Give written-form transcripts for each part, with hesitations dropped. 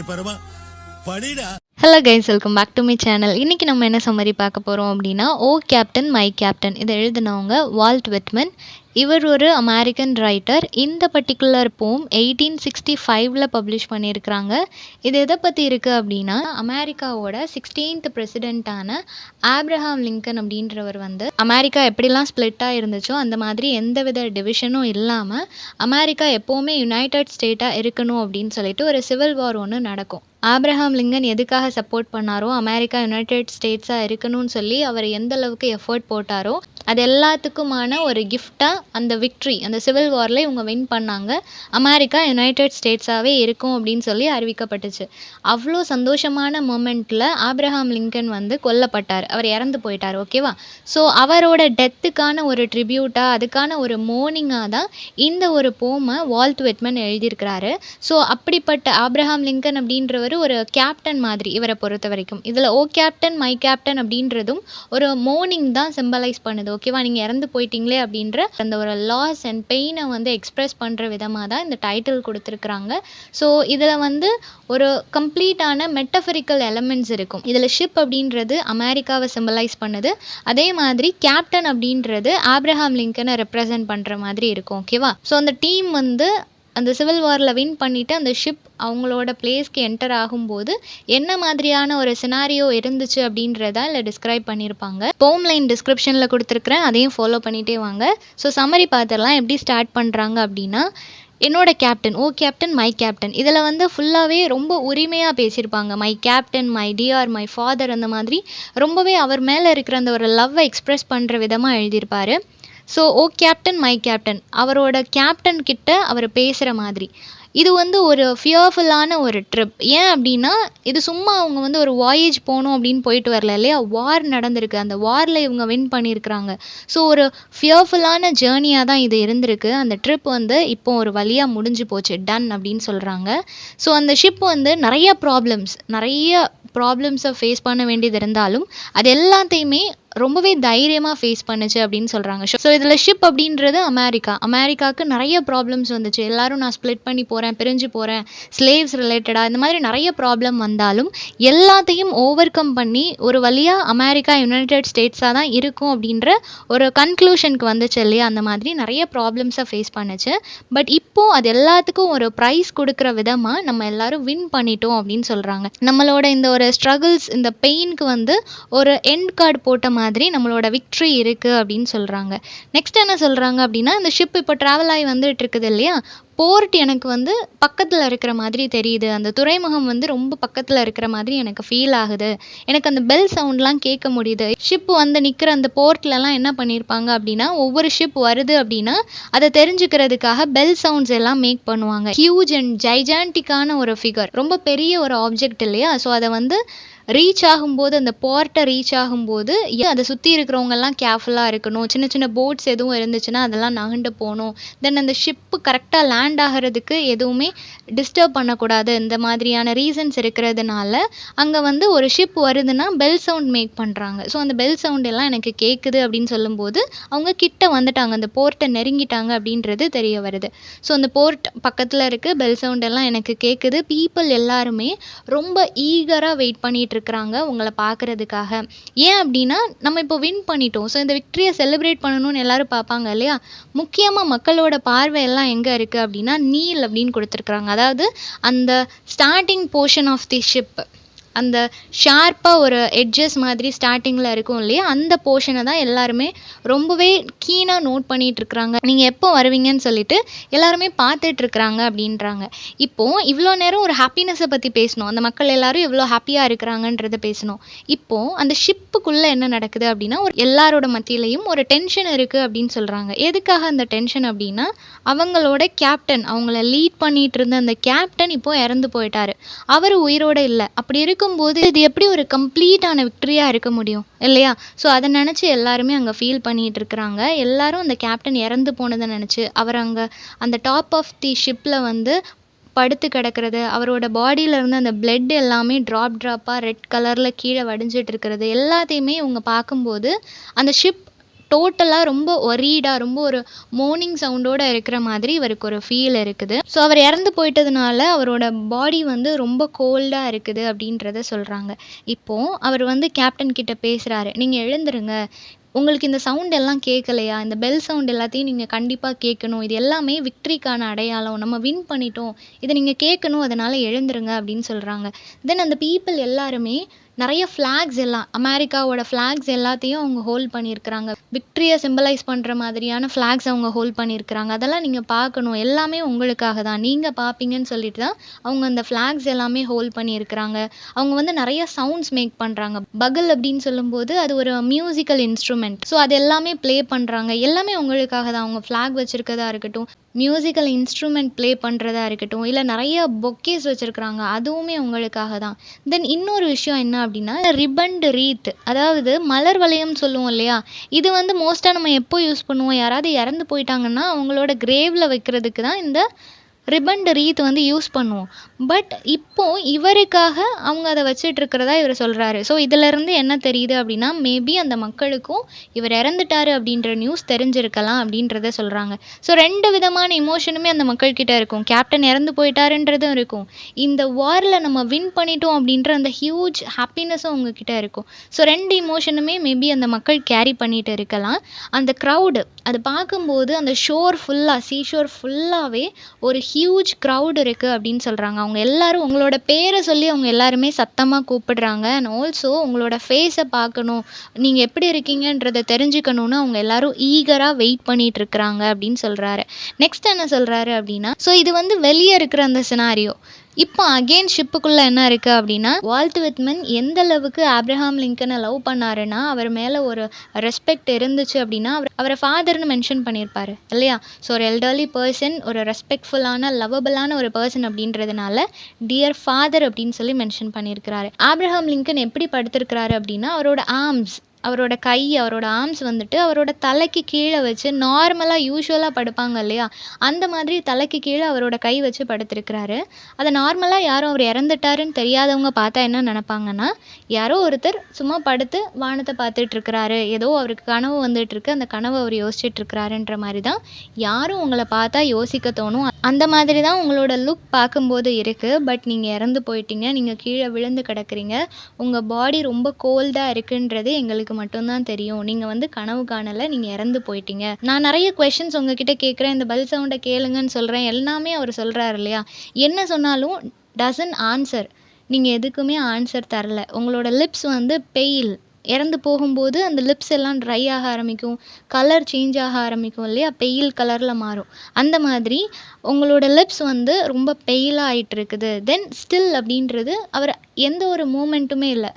பரமா படிடா. Hello guys, welcome back to my channel. இன்றைக்கி நம்ம என்ன சம்மரி பார்க்க போகிறோம் அப்படின்னா, ஓ கேப்டன் மை கேப்டன் இதை எழுதினவங்க வால்ட் விட்மன். இவர் ஒரு அமெரிக்கன் ரைட்டர். இந்த பர்டிகுலர் போம் 1865 பப்ளிஷ் பண்ணியிருக்கிறாங்க. இது எதை பற்றி இருக்குது அப்படின்னா, அமெரிக்காவோட 16th பிரசிடெண்ட்டான ஆப்ரஹாம் லிங்கன் அப்படின்றவர் வந்து அமெரிக்கா எப்படிலாம் ஸ்ப்ளிட்டாக இருந்துச்சோ அந்த மாதிரி எந்தவித டிவிஷனும் இல்லாமல் அமெரிக்கா எப்போவுமே யுனைடெட் ஸ்டேட்டாக இருக்கணும் அப்படின்னு சொல்லிட்டு ஒரு சிவில் வார் ஒன்று நடக்கும். ஆப்ரஹாம் லிங்கன் எதுக்காக சப்போர்ட் பண்ணாரோ, அமெரிக்கா யுனைடெட் ஸ்டேட்ஸாக இருக்கணும்னு சொல்லி அவர் எந்த அளவுக்கு எஃபர்ட் போட்டாரோ அது எல்லாத்துக்குமான ஒரு கிஃப்டாக அந்த விக்ட்ரி, அந்த சிவில் வாரில் இவங்க வின் பண்ணாங்க. அமெரிக்கா யுனைடெட் ஸ்டேட்ஸாகவே இருக்கும் அப்படின்னு சொல்லி அறிவிக்கப்பட்டுச்சு. அவ்வளோ சந்தோஷமான மூமெண்ட்டில் ஆப்ரஹாம் லிங்கன் வந்து கொல்லப்பட்டார், அவர் இறந்து போயிட்டார். ஓகேவா? ஸோ அவரோட டெத்துக்கான ஒரு ட்ரிபியூட்டாக, அதுக்கான ஒரு மோர்னிங்காக தான் இந்த ஒரு போமை வால்ட் விட்மன் எழுதியிருக்கிறாரு. ஸோ அப்படிப்பட்ட ஆப்ரஹாம் லிங்கன் அப்படின்றவர் ஒரு கேப்டன் மாதிரி இவரை பொறுத்த வரைக்கும். இதில் ஓ கேப்டன் மை கேப்டன் அப்படின்றதும் ஒரு மோர்னிங் தான் சிம்பலைஸ் பண்ணுது. ஓகேவா? நீங்கள் இறந்து போயிட்டீங்களே அப்படின்ற அந்த ஒரு லாஸ் அண்ட் பெயினை வந்து எக்ஸ்ப்ரெஸ் பண்ணுற விதமாக தான் இந்த டைட்டில் கொடுத்துருக்குறாங்க. ஸோ இதில் வந்து ஒரு கம்ப்ளீட்டான மெட்டஃபரிக்கல் எலமெண்ட்ஸ் இருக்கும். இதில் ஷிப் அப்படின்றது அமெரிக்காவை சிம்பலைஸ் பண்ணுது, அதே மாதிரி கேப்டன் அப்படின்றது ஆப்ரஹாம் லிங்கனை ரெப்ரசன்ட் பண்ணுற மாதிரி இருக்கும். ஓகேவா? ஸோ அந்த டீம் வந்து அந்த சிவில் வாரில் வின் பண்ணிவிட்டு அந்த ஷிப் அவங்களோட பிளேஸ்க்கு என்டர் ஆகும்போது என்ன மாதிரியான ஒரு சினாரியோ இருந்துச்சு அப்படின்றத இல்லை டிஸ்கிரைப் பண்ணியிருப்பாங்க. போம் லைன் டிஸ்கிரிப்ஷனில் கொடுத்துருக்குறேன், அதையும் ஃபாலோ பண்ணிகிட்டே வாங்க. ஸோ சம்மரி பார்த்துடலாம். எப்படி ஸ்டார்ட் பண்ணுறாங்க அப்படின்னா, என்னோட captain, oh captain my captain, இதில் வந்து ஃபுல்லாகவே ரொம்ப உரிமையாக பேசியிருப்பாங்க. My captain, my TR, my father, அந்த மாதிரி ரொம்பவே அவர் மேலே இருக்கிற அந்த ஒரு லவ்வை எக்ஸ்ப்ரெஸ் பண்ணுற விதமாக எழுதியிருப்பார். So oh captain my captain, அவரோட கேப்டன் கிட்ட அவர் பேசுகிற மாதிரி. இது வந்து ஒரு ஃபியர்ஃபுல்லான ஒரு ட்ரிப். ஏன் அப்படின்னா, இது சும்மா அவங்க வந்து ஒரு வாயேஜ் போகணும் அப்படின்னு போயிட்டு வரல இல்லையா? வார் நடந்திருக்கு, அந்த வாரில் இவங்க வின் பண்ணியிருக்கிறாங்க. ஸோ ஒரு ஃபியர்ஃபுல்லான ஜேர்னியாக தான் இது இருந்திருக்கு. அந்த ட்ரிப் வந்து இப்போ ஒரு வழியாக முடிஞ்சு போச்சு, டன் அப்படின்னு சொல்கிறாங்க. ஸோ அந்த ஷிப் வந்து நிறைய ப்ராப்ளம்ஸை ஃபேஸ் பண்ண வேண்டியது இருந்தாலும் அது எல்லாத்தையுமே ரொம்பவே தைரியமாக ஃபேஸ் பண்ணுச்சு அப்படின்னு சொல்கிறாங்க. ஸோ இதில் ஷிப் அப்படின்றது அமெரிக்காவுக்கு நிறைய ப்ராப்ளம்ஸ் வந்துச்சு. எல்லாரும் நான் ஸ்ப்ளிட் பண்ணி போகிறேன், பிரிஞ்சு போகிறேன், ஸ்லேவ்ஸ் ரிலேட்டடாக இந்த மாதிரி நிறைய ப்ராப்ளம் வந்தாலும் எல்லாத்தையும் ஓவர் கம் பண்ணி ஒரு வழியாக அமெரிக்கா யுனைடெட் ஸ்டேட்ஸாக தான் இருக்கும் அப்படின்ற ஒரு கன்க்ளூஷனுக்கு வந்துச்சு இல்லையா? அந்த மாதிரி நிறைய ப்ராப்ளம்ஸை ஃபேஸ் பண்ணுச்சு. பட் இப்போது அது எல்லாத்துக்கும் ஒரு ப்ரைஸ் கொடுக்குற விதமாக நம்ம எல்லாரும் வின் பண்ணிட்டோம் அப்படின்னு சொல்கிறாங்க. நம்மளோட இந்த ஒரு ஸ்ட்ரகிள்ஸ், இந்த பெயினுக்கு வந்து ஒரு எண்ட் கார்டு போட்ட மாதிரி நம்மளோட விக்ட்ரி இருக்குது அப்படின்னு சொல்கிறாங்க. நெக்ஸ்ட் என்ன சொல்கிறாங்க அப்படின்னா, இந்த ஷிப் இப்போ ட்ராவல் ஆகி வந்துட்டு இருக்குது இல்லையா? போர்ட் எனக்கு வந்து பக்கத்தில் இருக்கிற மாதிரி தெரியுது, அந்த துறைமுகம் வந்து ரொம்ப பக்கத்தில் இருக்கிற மாதிரி எனக்கு ஃபீல் ஆகுது, எனக்கு அந்த பெல் சவுண்ட்லாம் கேட்க முடியுது. ஷிப் வந்து நிற்கிற அந்த போர்ட்லலாம் என்ன பண்ணியிருப்பாங்க அப்படின்னா, ஒவ்வொரு ஷிப் வருது அப்படின்னா அதை தெரிஞ்சுக்கிறதுக்காக பெல் சவுண்ட்ஸ் எல்லாம் மேக் பண்ணுவாங்க. ஹியூஜ் அண்ட் ஜைஜான்டிக்கான ஒரு ஃபிகர், ரொம்ப பெரிய ஒரு ஆப்ஜெக்ட் இல்லையா? ஸோ அதை வந்து ரீச் ஆகும்போது, அந்த போர்ட்டை ரீச் ஆகும்போது அதை சுற்றி இருக்கிறவங்கெல்லாம் கேர்ஃபுல்லாக இருக்கணும். சின்ன சின்ன போட்ஸ் எதுவும் இருந்துச்சுன்னா அதெல்லாம் நகண்டு போகணும். தென் அந்த ஷிப்பு கரெக்டாக லேண்ட் ஆகிறதுக்கு எதுவுமே டிஸ்டர்ப் பண்ணக்கூடாது. இந்த மாதிரியான ரீசன்ஸ் இருக்கிறதுனால அங்கே வந்து ஒரு ஷிப் வருதுன்னா பெல் சவுண்ட் மேக் பண்ணுறாங்க. ஸோ அந்த பெல் சவுண்ட் எல்லாம் எனக்கு கேட்குது அப்படின்னு சொல்லும்போது அவங்க கிட்ட வந்துட்டாங்க, அந்த போர்ட்டை நெருங்கிட்டாங்க அப்படின்றது தெரிய வருது. ஸோ அந்த போர்ட் பக்கத்தில் இருக்குது, பெல் சவுண்ட் எல்லாம் எனக்கு கேட்குது. பீப்புள் எல்லாருமே ரொம்ப ஈகராக வெயிட் பண்ணிட்டு இருக்கிறாங்க உங்களை பார்க்கறதுக்காக. ஏன் அப்படின்னா, நம்ம இப்போ வின் பண்ணிட்டோம். ஸோ இந்த விக்ட்ரியை செலிப்ரேட் பண்ணணும்னு எல்லாரும் பார்ப்பாங்க இல்லையா? முக்கியமாக மக்களோட பார்வை எல்லாம் எங்கே இருக்குது அப்படின்னா, நீல் அப்படின்னு கொடுத்துருக்குறாங்க. அதாவது அந்த starting portion of the ship, அந்த ஷார்ப்பாக ஒரு எட்ஜஸ் மாதிரி ஸ்டார்டிங்கில் இருக்கும் இல்லையா? அந்த போர்ஷனை தான் எல்லாருமே ரொம்பவே கீனாக நோட் பண்ணிகிட்ருக்குறாங்க. நீங்கள் எப்போ வருவீங்கன்னு சொல்லிட்டு எல்லாருமே பார்த்துட்ருக்குறாங்க அப்படின்றாங்க. இப்போது இவ்வளோ நேரம் ஒரு ஹாப்பினஸை பற்றி பேசணும், அந்த மக்கள் எல்லாரும் எவ்வளோ ஹாப்பியாக இருக்கிறாங்கன்றதை பேசணும். இப்போது அந்த ஷிப்புக்குள்ளே என்ன நடக்குது அப்படின்னா, ஒரு எல்லாரோட மத்தியிலையும் ஒரு டென்ஷன் இருக்குது அப்படின்னு சொல்கிறாங்க. எதுக்காக அந்த டென்ஷன் அப்படின்னா, அவங்களோட கேப்டன், அவங்கள லீட் பண்ணிகிட்டு இருந்த அந்த கேப்டன் இப்போது இறந்து போயிட்டார், அவர் உயிரோடு இல்லை. அப்படி இருக்கும்போது இது எப்படி ஒரு கம்ப்ளீட்டான விக்ட்ரியாக இருக்க முடியும் இல்லையா? ஸோ அதை நினச்சி எல்லாருமே அங்கே ஃபீல் பண்ணிகிட்டு இருக்கிறாங்க. எல்லாரும் அந்த கேப்டன் இறந்து போனதை நினச்சி அவர் அங்கே அந்த டாப் ஆஃப் தி ஷிப்பில் வந்து படுத்து கிடக்கிறது, அவரோட பாடியில் இருந்து அந்த பிளட் எல்லாமே ட்ராப்பாக ரெட் கலரில் கீழே வடிஞ்சிட்டு இருக்கிறது எல்லாத்தையுமே இவங்க பார்க்கும்போது அந்த ஷிப் டோட்டலாக ரொம்ப ஒரீடாக ரொம்ப ஒரு மோர்னிங் சவுண்டோட இருக்கிற மாதிரி இவருக்கு ஒரு ஃபீல் இருக்குது. ஸோ அவர் இறந்து போயிட்டதுனால அவரோட பாடி வந்து ரொம்ப கோல்டாக இருக்குது அப்படின்றத சொல்கிறாங்க. இப்போது அவர் வந்து கேப்டன் கிட்ட பேசுகிறாரு, நீங்கள் எழுந்துருங்க, உங்களுக்கு இந்த சவுண்ட் எல்லாம் கேட்கலையா, இந்த பெல் சவுண்ட் எல்லாத்தையும் நீங்கள் கண்டிப்பாக கேட்கணும், இது எல்லாமே விக்ட்ரிக்கான அடையாளம், நம்ம வின் பண்ணிட்டோம், இதை நீங்கள் கேட்கணும், அதனால் எழுந்துருங்க அப்படின்னு சொல்கிறாங்க. தென் அந்த பீப்புள் எல்லாருமே நிறைய ஃப்ளாக்ஸ் எல்லாம் அமெரிக்காவோட ஃப்ளாக்ஸ் எல்லாத்தையும் அவங்க ஹோல்ட் பண்ணியிருக்கிறாங்க. விக்ட்ரியை சிம்பலைஸ் பண்ணுற மாதிரியான ஃப்ளாக்ஸ் அவங்க ஹோல்ட் பண்ணியிருக்கிறாங்க. அதெல்லாம் நீங்கள் பார்க்கணும், எல்லாமே உங்களுக்காக தான், நீங்கள் பார்ப்பீங்கன்னு சொல்லிட்டு தான் அவங்க அந்த ஃப்ளாக்ஸ் எல்லாமே ஹோல்ட் பண்ணியிருக்கிறாங்க. அவங்க வந்து நிறைய சவுண்ட்ஸ் மேக் பண்ணுறாங்க. பகல் அப்படின்னு சொல்லும்போது அது ஒரு மியூசிக்கல் இன்ஸ்ட்ருமெண்ட். ஸோ அது எல்லாமே ப்ளே பண்ணுறாங்க. எல்லாமே உங்களுக்காக தான். அவங்க ஃப்ளாக் வச்சுருக்கதா இருக்கட்டும், மியூசிக்கல் இன்ஸ்ட்ருமெண்ட் ப்ளே பண்ணுறதா இருக்கட்டும், இல்லை நிறைய பொக்கேஸ் வச்சுருக்குறாங்க, அதுவுமே உங்களுக்காக தான். தென் இன்னொரு விஷயம் என்ன அப்படின்னா, ரிப்பன்டு ரீத், அதாவது மலர் வளையம் சொல்லுவோம் இல்லையா, இது வந்து மோஸ்ட்டாக நம்ம எப்போ யூஸ் பண்ணுவோம், யாராவது இறந்து போயிட்டாங்கன்னா அவங்களோட கிரேவில் வைக்கிறதுக்கு தான் இந்த ரிப்பன்டு ரீத் வந்து யூஸ் பண்ணுவோம். பட் இப்போது இவருக்காக அவங்க அதை வச்சிட்ருக்கிறதா இவர் சொல்கிறாரு. ஸோ இதிலேருந்து என்ன தெரியுது அப்படின்னா, மேபி அந்த மக்களுக்கும் இவர் இறந்துட்டாரு அப்படின்ற நியூஸ் தெரிஞ்சிருக்கலாம் அப்படின்றத சொல்கிறாங்க. ஸோ 2 விதமான இமோஷனுமே அந்த மக்கள்கிட்ட இருக்கும். கேப்டன் இறந்து போயிட்டாருன்றதும் இருக்கும், இந்த வாரில் நம்ம வின் பண்ணிட்டோம் அப்படின்ற அந்த ஹியூஜ் ஹாப்பினஸும் அவங்கக்கிட்ட இருக்கும். ஸோ 2 இமோஷனுமே மேபி அந்த மக்கள் கேரி பண்ணிட்டு இருக்கலாம். அந்த க்ரௌடு அது பார்க்கும்போது அந்த ஷோர் ஃபுல்லாக, சீஷோர் ஃபுல்லாகவே ஒரு ஹியூஜ் க்ரௌட் இருக்குது அப்படின்னு சொல்கிறாங்க. அவங்க எல்லாரும் உங்களோட பேரை சொல்லி அவங்க எல்லாருமே சத்தமாக கூப்பிடுறாங்க. அண்ட் ஆல்சோ உங்களோட ஃபேஸை பார்க்கணும், நீங்கள் எப்படி இருக்கீங்கன்றதை தெரிஞ்சுக்கணுன்னு அவங்க எல்லாரும் ஈகராக வெயிட் பண்ணிட்டு இருக்கிறாங்க அப்படின்னு சொல்கிறாரு. நெக்ஸ்ட் என்ன சொல்கிறாரு அப்படின்னா, ஸோ இது வந்து வெளியே இருக்கிற அந்த சினாரியோ. இப்போ அகெயின் ஷிப்புக்குள்ளே என்ன இருக்குது அப்படின்னா, வால்ட் விட்மன் எந்த அளவுக்கு ஆப்ரஹாம் லிங்கனை லவ் பண்ணாருன்னா, அவர் மேலே ஒரு ரெஸ்பெக்ட் இருந்துச்சு அப்படின்னா அவரை ஃபாதர்னு மென்ஷன் பண்ணியிருப்பாரு இல்லையா. ஸோ ஒரு எல்டர்லி பர்சன், ஒரு ரெஸ்பெக்ட்ஃபுல்லான லவ்வபிளான ஒரு பர்சன் அப்படின்றதுனால டியர் ஃபாதர் அப்படின்னு சொல்லி மென்ஷன் பண்ணியிருக்கிறாரு. ஆப்ரஹாம் லிங்கன் எப்படி படுத்திருக்கிறாரு அப்படின்னா, அவரோட ஆர்ம்ஸ், அவரோட கை, அவரோட ஆர்ம்ஸ் வந்துட்டு அவரோட தலைக்கு கீழே வச்சு, நார்மலாக யூஷுவலாக படுப்பாங்க இல்லையா, அந்த மாதிரி தலைக்கு கீழே அவரோட கை வச்சு படுத்திருக்கிறாரு. அதை நார்மலாக யாரும் அவர் இறந்துட்டாருன்னு தெரியாதவங்க பார்த்தா என்ன நினப்பாங்கன்னா, யாரோ ஒருத்தர் சும்மா படுத்து வானத்தை பார்த்துட்டு இருக்கிறாரு, ஏதோ அவருக்கு கனவு வந்துட்டுருக்கு, அந்த கனவு அவர் யோசிச்சுட்டு இருக்கிறாருன்ற மாதிரி தான் யாரும் உங்களை பார்த்தா யோசிக்க தோணும். அந்த மாதிரி தான் உங்களோட லுக் பார்க்கும்போது இருக்குது. பட் நீங்கள் இறந்து போயிட்டீங்க, நீங்கள் கீழே விழுந்து கிடக்குறீங்க, உங்கள் பாடி ரொம்ப கோல்டாக இருக்குன்றது எங்களுக்கு மட்டும்தான் தெரியும், நீங்கள் வந்து கனவு காணலை, நீங்கள் இறந்து போயிட்டீங்க. நான் நிறைய கொஷின்ஸ் உங்ககிட்ட கேட்குறேன், இந்த பெல் சவுண்டை கேளுங்கன்னு சொல்கிறேன், எல்லாமே அவர் சொல்கிறாரு இல்லையா. என்ன சொன்னாலும் டசன்ட் ஆன்சர், நீங்கள் எதுக்குமே ஆன்சர் தரல. உங்களோட லிப்ஸ் வந்து பெயில், இறந்து போகும்போது அந்த லிப்ஸ் எல்லாம் ட்ரை ஆக ஆரம்பிக்கும், கலர் சேஞ்ச் ஆக ஆரம்பிக்கும் இல்லையா, பெயில் கலரில் மாறும். அந்த மாதிரி உங்களோட லிப்ஸ் வந்து ரொம்ப பெயிலாக ஆகிட்டு இருக்குது. தென் ஸ்டில் அப்படின்றது அவர் எந்த ஒரு மூமெண்ட்டுமே இல்லை.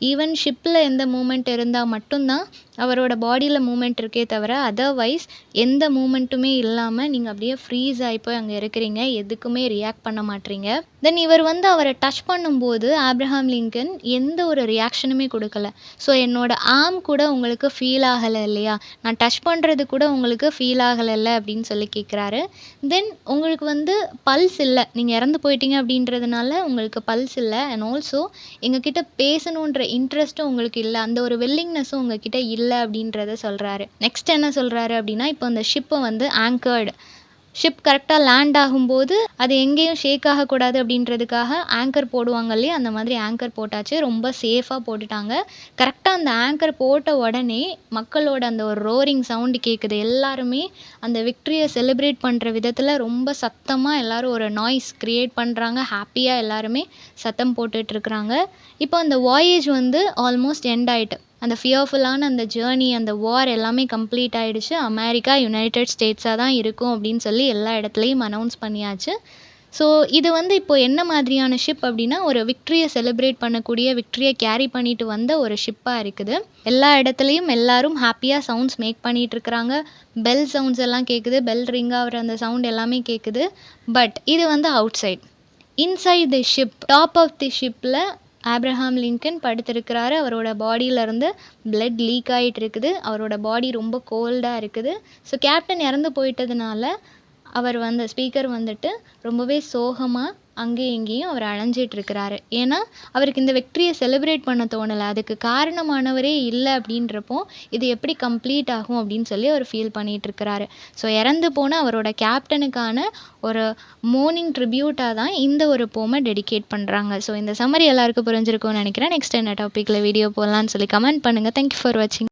ஈவன் ஷிப்பில் எந்த மூமெண்ட் இருந்தால் மட்டும்தான் அவரோட பாடியில் மூமெண்ட் இருக்கே தவிர, அதர்வைஸ் எந்த மூமெண்ட்டுமே இல்லாமல் நீங்கள் அப்படியே ஃப்ரீஸ் ஆகி போய் அங்கே இருக்கிறீங்க, எதுக்குமே ரியாக்ட் பண்ண மாட்டீங்க. தென் இவர் வந்து அவரை டச் பண்ணும்போது ஆப்ரஹாம் லிங்கன் எந்த ஒரு ரியாக்ஷனுமே கொடுக்கல. ஸோ என்னோட ஆர்ம் கூட உங்களுக்கு ஃபீல் ஆகலை இல்லையா, நான் டச் பண்ணுறது கூட உங்களுக்கு ஃபீல் ஆகலைல்ல அப்படின்னு சொல்லி கேட்குறாரு. தென் உங்களுக்கு வந்து பல்ஸ் இல்லை, நீங்கள் இறந்து போயிட்டீங்க அப்படின்றதுனால உங்களுக்கு பல்ஸ் இல்லை. அண்ட் ஆல்சோ எங்ககிட்ட பேசணுன்ற இன்ட்ரெஸ்ட்டும் உங்களுக்கு இல்லை, அந்த ஒரு வில்லிங்னஸும் உங்ககிட்ட இல்லை அப்படின்றத சொல்கிறாரு. நெக்ஸ்ட் என்ன சொல்கிறாரு அப்படின்னா, இப்போ அந்த ஷிப்பை வந்து ஆங்கர்டு, ஷிப் கரெக்டாக லேண்ட் ஆகும்போது அது எங்கேயும் ஷேக் ஆகக்கூடாது அப்படின்றதுக்காக ஆங்கர் போடுவாங்க இல்லையா, அந்த மாதிரி ஆங்கர் போட்டாச்சு, ரொம்ப சேஃபாக போட்டுட்டாங்க. கரெக்டாக அந்த ஆங்கர் போட்ட உடனே மக்களோட அந்த ஒரு ரோரிங் சவுண்டு கேட்குது. எல்லாருமே அந்த விக்ட்ரியை செலிப்ரேட் பண்ணுற விதத்தில் ரொம்ப சத்தமாக எல்லோரும் ஒரு நாய்ஸ் க்ரியேட் பண்ணுறாங்க, ஹாப்பியாக எல்லாருமே சத்தம் போட்டுட்ருக்குறாங்க. இப்போ அந்த வாயேஜ் வந்து ஆல்மோஸ்ட் எண்ட் ஆகிட்டு, அந்த ஃபியர்ஃபுல்லான அந்த ஜேர்னி, அந்த வார் எல்லாமே கம்ப்ளீட் ஆகிடுச்சு. அமெரிக்கா யுனைடெட் ஸ்டேட்ஸாக தான் இருக்கும் அப்படின்னு சொல்லி எல்லா இடத்துலையும் அனௌன்ஸ் பண்ணியாச்சு. ஸோ இது வந்து இப்போது என்ன மாதிரியான ஷிப் அப்படின்னா, ஒரு விக்ட்ரியை செலிப்ரேட் பண்ணக்கூடிய, விக்ட்ரியை கேரி பண்ணிட்டு வந்த ஒரு ஷிப்பாக இருக்குது. எல்லா இடத்துலையும் எல்லாரும் ஹாப்பியாக சவுண்ட்ஸ் மேக் பண்ணிகிட்ருக்குறாங்க. பெல் சவுண்ட்ஸ் எல்லாம் கேட்குது, பெல் ரிங் ஆகிற அந்த சவுண்ட் எல்லாமே கேட்குது. பட் இது வந்து outside. Inside the ship, top of the ஷிப்பில் ஆப்ரஹாம் லிங்கன் படுத்திருக்கிறாரு. அவரோட பாடியிலேருந்து பிளட் லீக் ஆகிட்டு இருக்குது, அவரோட பாடி ரொம்ப கோல்டாக இருக்குது. ஸோ கேப்டன் இறந்து போயிட்டதுனால அவர் வந்து ஸ்பீக்கர் வந்துட்டு ரொம்பவே சோகமாக அங்கேயும் இங்கேயும் அவர் அலைஞ்சிட்டு இருக்கிறாரு. ஏன்னா, அவருக்கு இந்த வெற்றியை செலிப்ரேட் பண்ண தோணல. அதுக்கு காரணமானவரே இல்ல அப்படின்றப்போ, இது எப்படி கம்ப்ளீட் ஆகும் அப்படின்னு சொல்லி அவர் ஃபீல் பண்ணிட்டு இருக்கிறாரு. ஸோ இறந்து போன அவரோட கேப்டனுக்கான ஒரு மோர்னிங் ட்ரிபியூட்டா தான் இந்த ஒரு போம டெடிகேட் பண்றாங்க. ஸோ இந்த சம்மரி எல்லாருக்கும் புரிஞ்சிருக்கும்னு நினைக்கிறேன். நெக்ஸ்ட் என்ன டாபிக்ல வீடியோ போடலான்னு சொல்லி கமெண்ட் பண்ணுங்க. தேங்க் யூ ஃபார் வாட்சிங்.